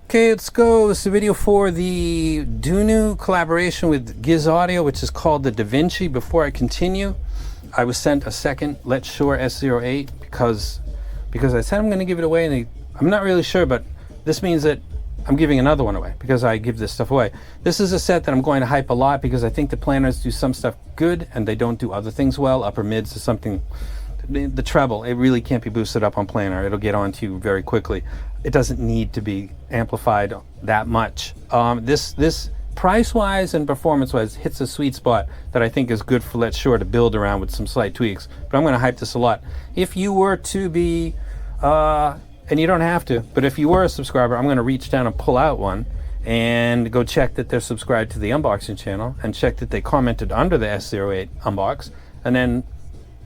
Okay, let's go. This is a video for the Dunu collaboration with Giz Audio, which is called the DaVinci. Before I continue, I was sent a second Let's Shure S08 because I said I'm going to give it away, and I'm not really sure, but this means that I'm giving another one away because I give this stuff away. This is a set that I'm going to hype a lot because I think the planners do some stuff good and they don't do other things well. Upper mids is something. The treble, it really can't be boosted up on planar. It'll get onto you very quickly. It doesn't need to be amplified that much. This price-wise and performance-wise hits a sweet spot that I think is good for Let's Shure to build around with some slight tweaks. But I'm going to hype this a lot. If you were to be, and you don't have to, but if you were a subscriber, I'm going to reach down and pull out one and go check that they're subscribed to the unboxing channel and check that they commented under the S08 unbox, and then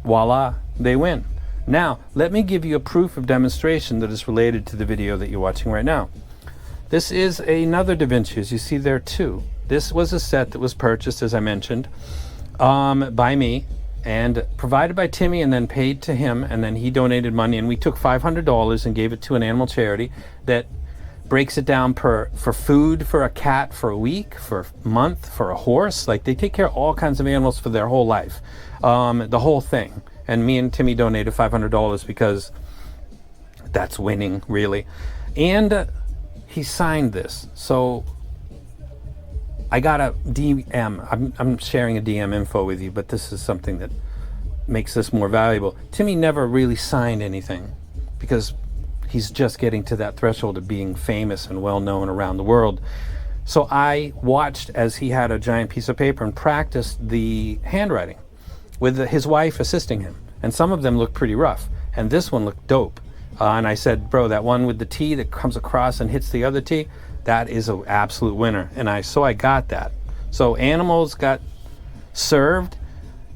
voila, they win. Now, let me give you a proof of demonstration that is related to the video that you're watching right now. This is another DaVinci, as you see there too. This was a set that was purchased, as I mentioned, by me and provided by Timmy and then paid to him, and then he donated money, and we took $500 and gave it to an animal charity that breaks it down for food for a cat for a week, for a month, for a horse. Like, they take care of all kinds of animals for their whole life, the whole thing. And me and Timmy donated $500 because that's winning, really. And he signed this. So I got a DM. I'm sharing a DM info with you, but this is something that makes this more valuable. Timmy never really signed anything because he's just getting to that threshold of being famous and well-known around the world. So I watched as he had a giant piece of paper and practiced the handwriting with his wife assisting him. And some of them looked pretty rough. And this one looked dope. And I said, bro, that one with the T that comes across and hits the other T, that is an absolute winner. And I got that. So animals got served.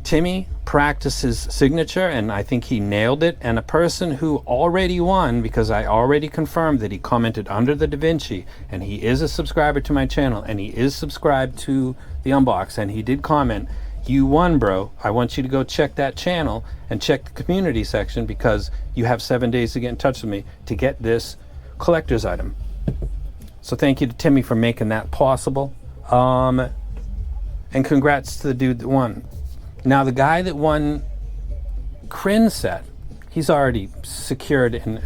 Timmy practiced his signature, and I think he nailed it. And a person who already won, because I already confirmed that he commented under the DaVinci, and he is a subscriber to my channel, and he is subscribed to the unbox, and he did comment, you won, bro. I want you to go check that channel and check the community section because you have 7 days to get in touch with me to get this collector's item. So thank you to Timmy for making that possible. And congrats to the dude that won. Now, the guy that won Crin's set, he's already secured in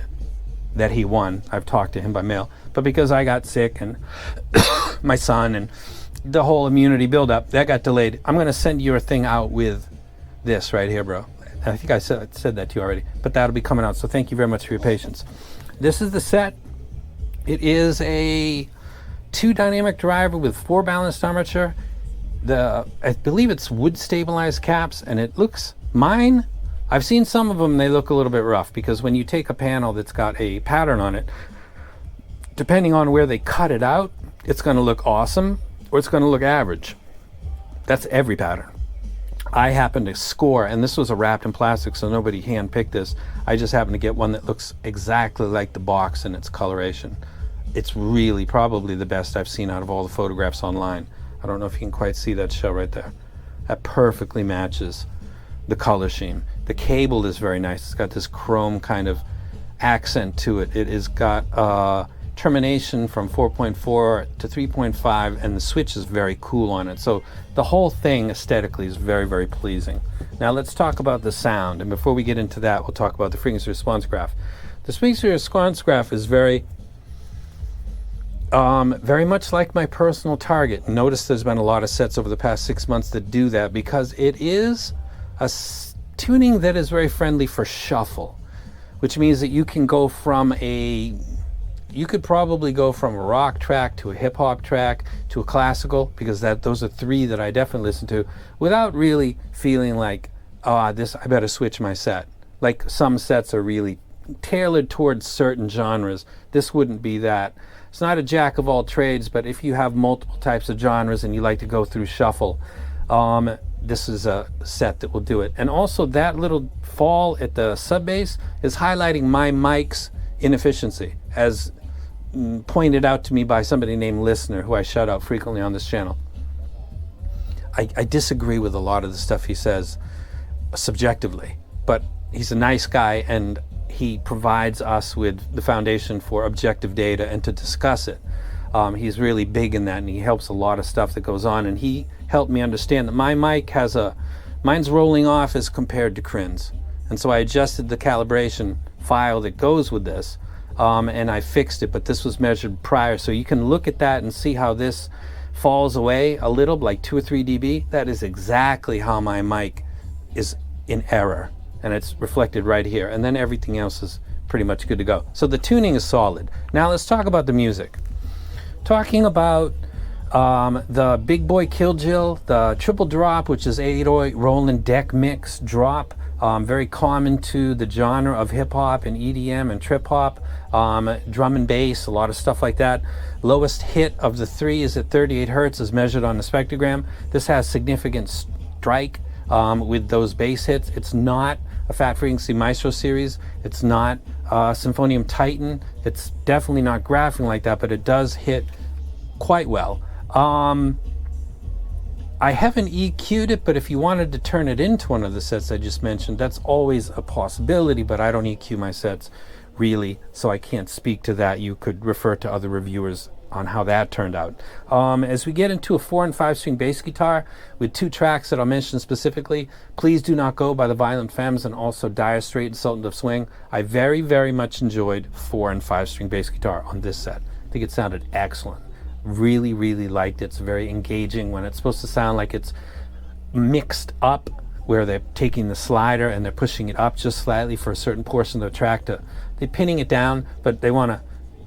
that he won. I've talked to him by mail. But because I got sick and my son and the whole immunity buildup, that got delayed. I'm going to send your thing out with this right here, bro. I think I said that to you already, but that'll be coming out. So thank you very much for your patience. This is the set. It is a 2 dynamic driver with 4 balanced armature. I believe it's wood stabilized caps, and it looks, I've seen some of them, they look a little bit rough because when you take a panel that's got a pattern on it, depending on where they cut it out, it's going to look awesome or it's going to look average. That's every pattern. I happen to score, and this was a wrapped in plastic, so nobody hand-picked this. I just happened to get one that looks exactly like the box in its coloration. It's really probably the best I've seen out of all the photographs online. I don't know if you can quite see that shell right there. That perfectly matches the color scheme. The cable is very nice. It's got this chrome kind of accent to it. It has got termination from 4.4 to 3.5, and the switch is very cool on it. So the whole thing aesthetically is very, very pleasing. Now let's talk about the sound, and before we get into that, we'll talk about the frequency response graph. The frequency response graph is very much like my personal target. Notice there's been a lot of sets over the past 6 months that do that because it is a tuning that is very friendly for shuffle, which means that you can go from you could probably go from a rock track to a hip hop track to a classical, because those are 3 that I definitely listen to, without really feeling like, I better switch my set. Like some sets are really tailored towards certain genres. This wouldn't be that. It's not a jack of all trades, but if you have multiple types of genres and you like to go through shuffle, this is a set that will do it. And also that little fall at the sub bass is highlighting my mic's inefficiency, as pointed out to me by somebody named Listener, who I shout out frequently on this channel. I disagree with a lot of the stuff he says subjectively, but he's a nice guy, and he provides us with the foundation for objective data and to discuss it. He's really big in that, and he helps a lot of stuff that goes on, and he helped me understand that my mic mine's rolling off as compared to Crin's. And so I adjusted the calibration file that goes with this, and I fixed it, but this was measured prior. So you can look at that and see how this falls away a little, like 2 or 3 dB. That is exactly how my mic is in error, and it's reflected right here. And then everything else is pretty much good to go. So the tuning is solid. Now let's talk about the music. Talking about the Big Boy Kill Jill, the triple drop, which is 808 Roland deck mix drop, very common to the genre of hip hop and EDM and trip hop, drum and bass, a lot of stuff like that. Lowest hit of the 3 is at 38 hertz as measured on the spectrogram. This has significant strike with those bass hits. It's not a Fat Frequency Maestro series. It's not Symphonium Titan. It's definitely not graphing like that, but it does hit quite well. I haven't EQ'd it, but if you wanted to turn it into one of the sets I just mentioned, that's always a possibility, but I don't EQ my sets really, so I can't speak to that. You could refer to other reviewers on how that turned out. As we get into a 4 and 5 string bass guitar with 2 tracks that I'll mention specifically, Please Do Not Go by the Violent Femmes and also Dire Straits and Sultan of Swing, I very, very much enjoyed 4 and 5 string bass guitar on this set. I think it sounded excellent. Really, really liked it. It's very engaging when it's supposed to sound like it's mixed up, where they're taking the slider and they're pushing it up just slightly for a certain portion of the track. They're pinning it down, but they want to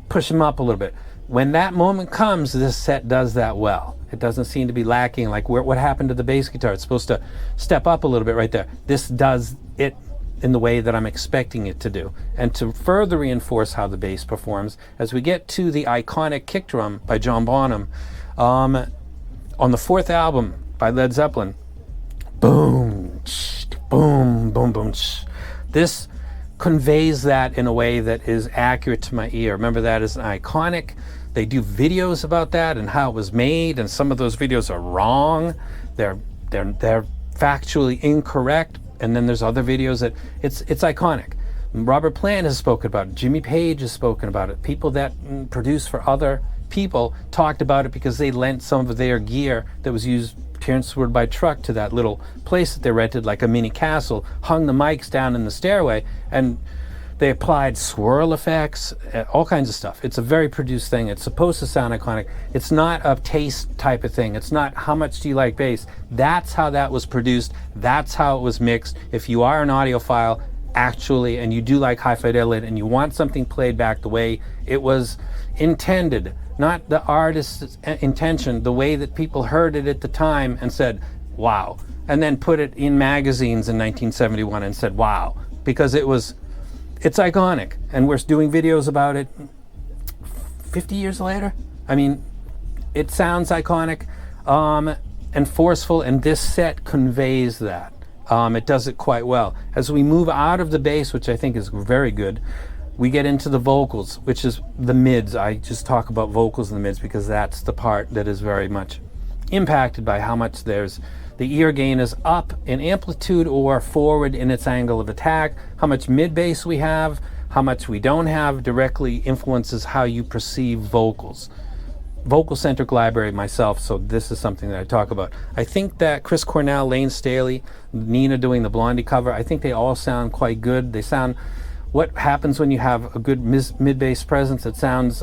push them up a little bit. When that moment comes, this set does that well. It doesn't seem to be lacking like what happened to the bass guitar. It's supposed to step up a little bit right there. This does it in the way that I'm expecting it to do. And to further reinforce how the bass performs, as we get to the iconic kick drum by John Bonham, on the 4th album by Led Zeppelin, boom, boom, boom, boom. This conveys that in a way that is accurate to my ear. Remember, that is iconic. They do videos about that and how it was made, and some of those videos are wrong. They're factually incorrect. And then there's other videos that it's iconic. Robert Plant has spoken about it. Jimmy Page has spoken about it. People that produce for other people talked about it because they lent some of their gear that was used transferred by truck to that little place that they rented, like a mini castle, hung the mics down in the stairway, and they applied swirl effects, all kinds of stuff. It's a very produced thing. It's supposed to sound iconic. It's not a taste type of thing. It's not how much do you like bass. That's how that was produced. That's how it was mixed. If you are an audiophile, actually, and you do like high fidelity and you want something played back the way it was intended, not the artist's intention, the way that people heard it at the time and said, wow, and then put it in magazines in 1971 and said, wow, because it's iconic, and we're doing videos about it 50 years later. I mean, it sounds iconic and forceful, and this set conveys that. It does it quite well. As we move out of the bass, which I think is very good, we get into the vocals, which is the mids. I just talk about vocals in the mids because that's the part that is very much impacted by how much the ear gain is up in amplitude or forward in its angle of attack. How much mid bass we have, how much we don't have, directly influences how you perceive vocals. Vocal-centric library myself, so this is something that I talk about. I think that Chris Cornell, Lane Staley, Nina doing the Blondie cover, I think they all sound quite good. They sound, what happens when you have a good mid-bass presence? It sounds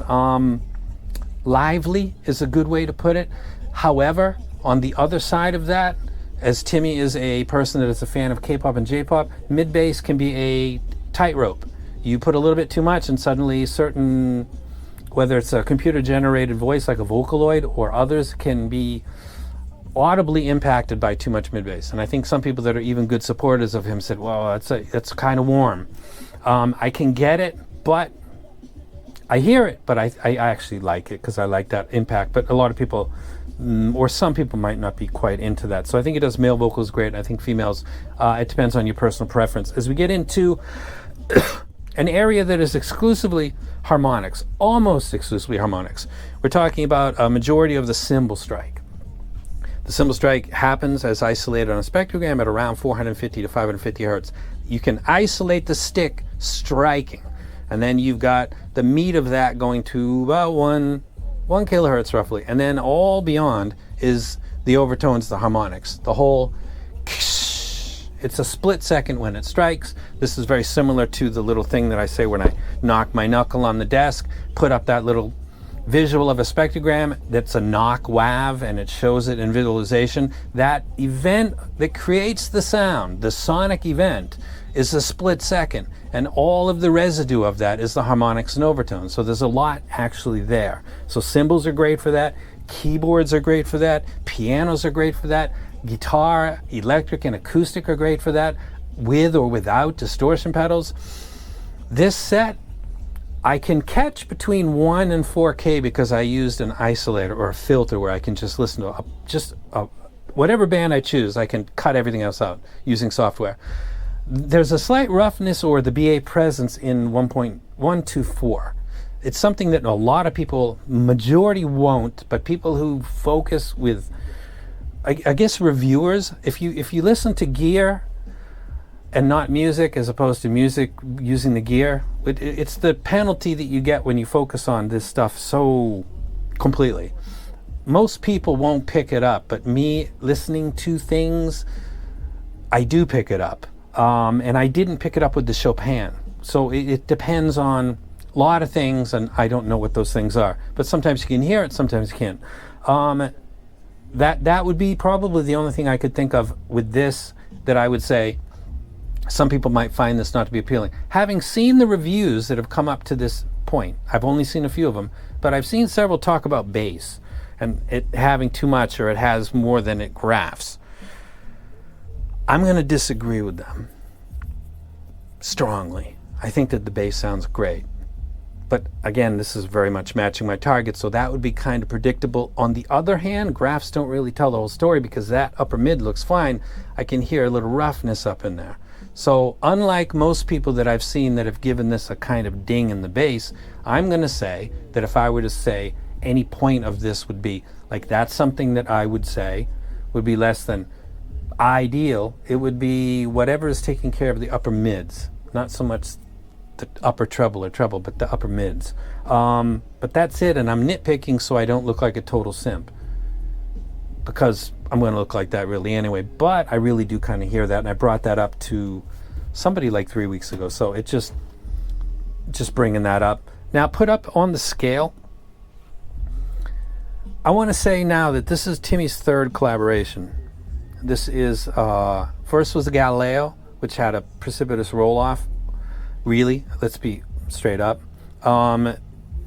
lively is a good way to put it. However, on the other side of that, as Timmy is a person that is a fan of K-pop and J-pop, mid-bass can be a tightrope. You put a little bit too much and suddenly certain, whether it's a computer-generated voice like a Vocaloid or others, can be audibly impacted by too much mid-bass. And I think some people that are even good supporters of him said, well, that's kind of warm. I can get it, but I hear it, but I actually like it because I like that impact. But a lot of people, or some people, might not be quite into that. So I think it does male vocals great. I think females, it depends on your personal preference. As we get into an area that is exclusively harmonics, almost exclusively harmonics, we're talking about a majority of the cymbal strike. The cymbal strike happens as isolated on a spectrogram at around 450 to 550 hertz. You can isolate the stick striking. And then you've got the meat of that going to about one kilohertz roughly. And then all beyond is the overtones, the harmonics, the whole. It's a split second when it strikes. This is very similar to the little thing that I say when I knock my knuckle on the desk, put up that little visual of a spectrogram that's a knock wav, and it shows it in visualization. That event that creates the sound, the sonic event, is a split second, and all of the residue of that is the harmonics and overtones. So there's a lot actually there. So cymbals are great for that, keyboards are great for that, pianos are great for that, guitar, electric and acoustic are great for that, with or without distortion pedals. This set, I can catch between 1 and 4K because I used an isolator or a filter where I can just listen to whatever band I choose. I can cut everything else out using software. There's a slight roughness or the BA presence in 1.124. It's something that a lot of people, majority won't, but people who focus with, I guess reviewers, if you listen to gear and not music as opposed to music using the gear, it's the penalty that you get when you focus on this stuff so completely. Most people won't pick it up, but me listening to things, I do pick it up. And I didn't pick it up with the Chopin. So it depends on a lot of things, and I don't know what those things are. But sometimes you can hear it, sometimes you can't. That would be probably the only thing I could think of with this that I would say some people might find this not to be appealing. Having seen the reviews that have come up to this point, I've only seen a few of them, but I've seen several talk about bass and it having too much or it has more than it graphs. I'm going to disagree with them strongly. I think that the bass sounds great. But again, this is very much matching my target, so that would be kind of predictable. On the other hand, graphs don't really tell the whole story because that upper mid looks fine. I can hear a little roughness up in there. So unlike most people that I've seen that have given this a kind of ding in the bass, I'm going to say that if I were to say any point of this would be, like that's something that I would say would be less than ideal, it would be whatever is taking care of the upper mids, not so much the upper treble or treble, but the upper mids. But that's it, and I'm nitpicking so I don't look like a total simp, because I'm going to look like that really anyway. But I really do kind of hear that, and I brought that up to somebody like 3 weeks ago, so it just bringing that up. Now put up on the scale, I want to say now that this is Timmy's third collaboration. This is, first was the Galileo, which had a precipitous roll-off. Really, let's be straight up. The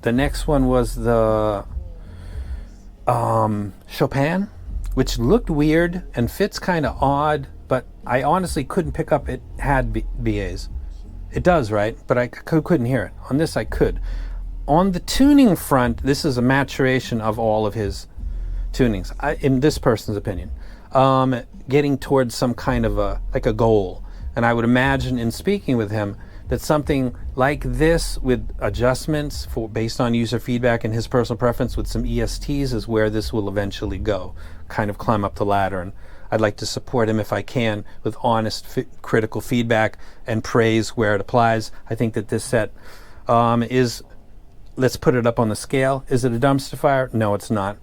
next one was the Chopin, which looked weird and fits kind of odd, but I honestly couldn't pick up it had BAs. It does, right? But I couldn't hear it. On this, I could. On the tuning front, this is a maturation of all of his tunings, in this person's opinion. Getting towards some kind of a goal. And I would imagine in speaking with him that something like this with adjustments based on user feedback and his personal preference with some ESTs is where this will eventually go, kind of climb up the ladder. And I'd like to support him if I can with honest critical feedback and praise where it applies. I think that this set is, let's put it up on the scale. Is it a dumpster fire? No, it's not.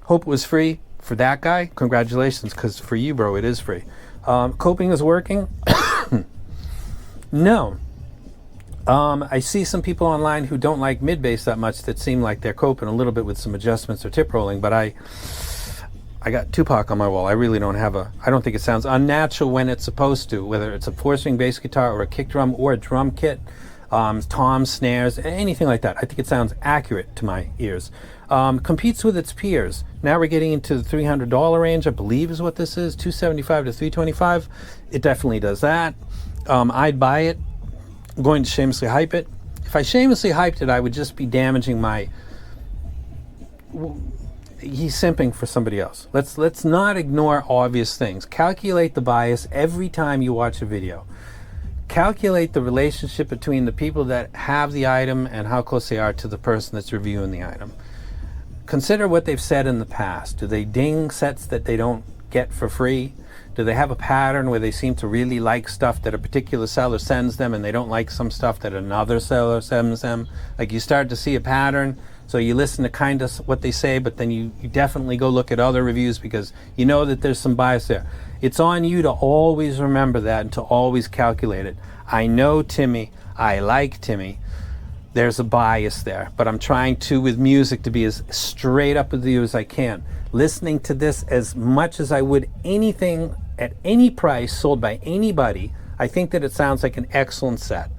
Hope it was free. For that guy, congratulations, because for you, bro, it is free. Coping is working? No. I see some people online who don't like mid-bass that much that seem like they're coping a little bit with some adjustments or tip rolling, but I got Tupac on my wall. I really don't have I don't think it sounds unnatural when it's supposed to, whether it's a four-string bass guitar or a kick drum or a drum kit, toms, snares, anything like that. I think it sounds accurate to my ears. Competes with its peers. Now we're getting into the $300 range, I believe is what this is, $275 to $325. It definitely does that. I'd buy it. I'm going to shamelessly hype it. If I shamelessly hyped it, I would just be damaging my... He's simping for somebody else. Let's not ignore obvious things. Calculate the bias every time you watch a video. Calculate the relationship between the people that have the item and how close they are to the person that's reviewing the item. Consider what they've said in the past. Do they ding sets that they don't get for free? Do they have a pattern where they seem to really like stuff that a particular seller sends them and they don't like some stuff that another seller sends them? Like, you start to see a pattern, so you listen to kind of what they say, but then you definitely go look at other reviews because you know that there's some bias there. It's on you to always remember that and to always calculate it. I know Timmy, I like Timmy. There's a bias there, but I'm trying to, with music, to be as straight up with you as I can. Listening to this as much as I would anything at any price sold by anybody, I think that it sounds like an excellent set.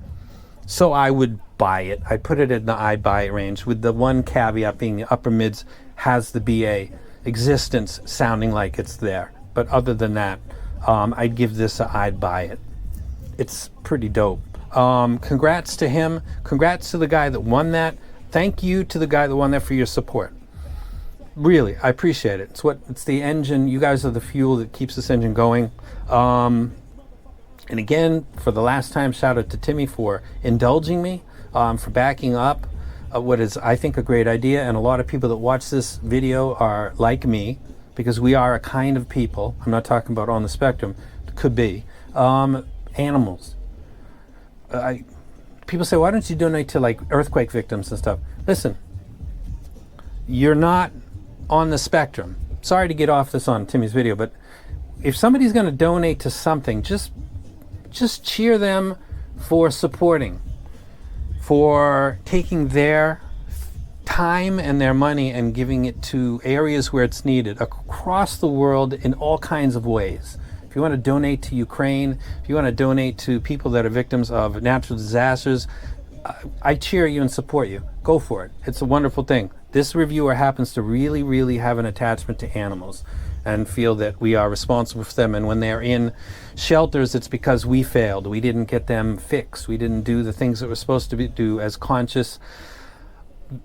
So I would buy it. I put it in the I'd buy it range, with the one caveat being the upper mids has the BA existence sounding like it's there. But other than that, I'd give this a I'd buy it. It's pretty dope. Congrats to him. Congrats to the guy that won that. Thank you to the guy that won that for your support. Really, I appreciate it. It's the engine. You guys are the fuel that keeps this engine going. And again, for the last time, shout out to Timmy for indulging me, for backing up what is, I think, a great idea. And a lot of people that watch this video are like me, because we are a kind of people. I'm not talking about on the spectrum. Could be. Animals. People say, why don't you donate to like earthquake victims and stuff? Listen, you're not on the spectrum. Sorry to get off this on Timmy's video, but if somebody's going to donate to something, just cheer them for supporting, for taking their time and their money and giving it to areas where it's needed across the world in all kinds of ways. If you want to donate to Ukraine, if you want to donate to people that are victims of natural disasters, I cheer you and support you. Go for it. It's a wonderful thing. This reviewer happens to really, really have an attachment to animals and feel that we are responsible for them. And when they're in shelters, it's because we failed. We didn't get them fixed. We didn't do the things that we're supposed to do as conscious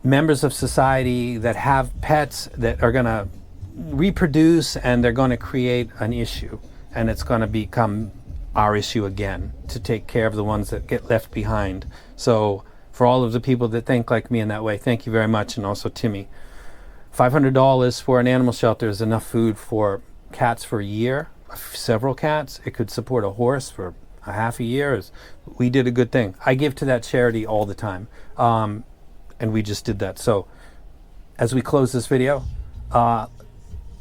members of society that have pets that are going to reproduce, and they're going to create an issue. And it's going to become our issue again, to take care of the ones that get left behind. So for all of the people that think like me in that way, thank you very much. And also Timmy, $500 for an animal shelter is enough food for cats for a year, several cats. It could support a horse for a half a year. We did a good thing. I give to that charity all the time. And we just did that. So as we close this video,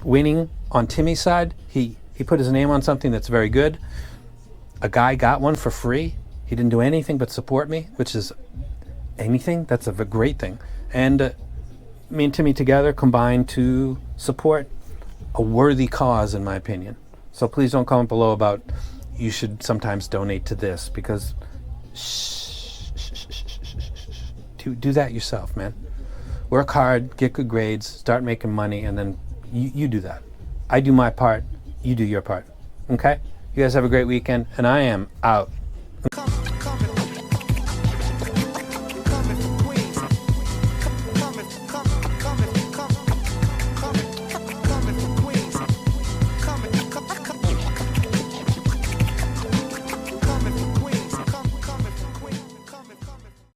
winning on Timmy's side, he put his name on something that's very good. A guy got one for free. He didn't do anything but support me, which is anything. That's a great thing. And me and Timmy together combined to support a worthy cause, in my opinion. So please don't comment below about you should sometimes donate to this, because do that yourself, man. Work hard, get good grades, start making money, and then you do that. I do my part, you do your part. Okay? You guys have a great weekend, and I am out.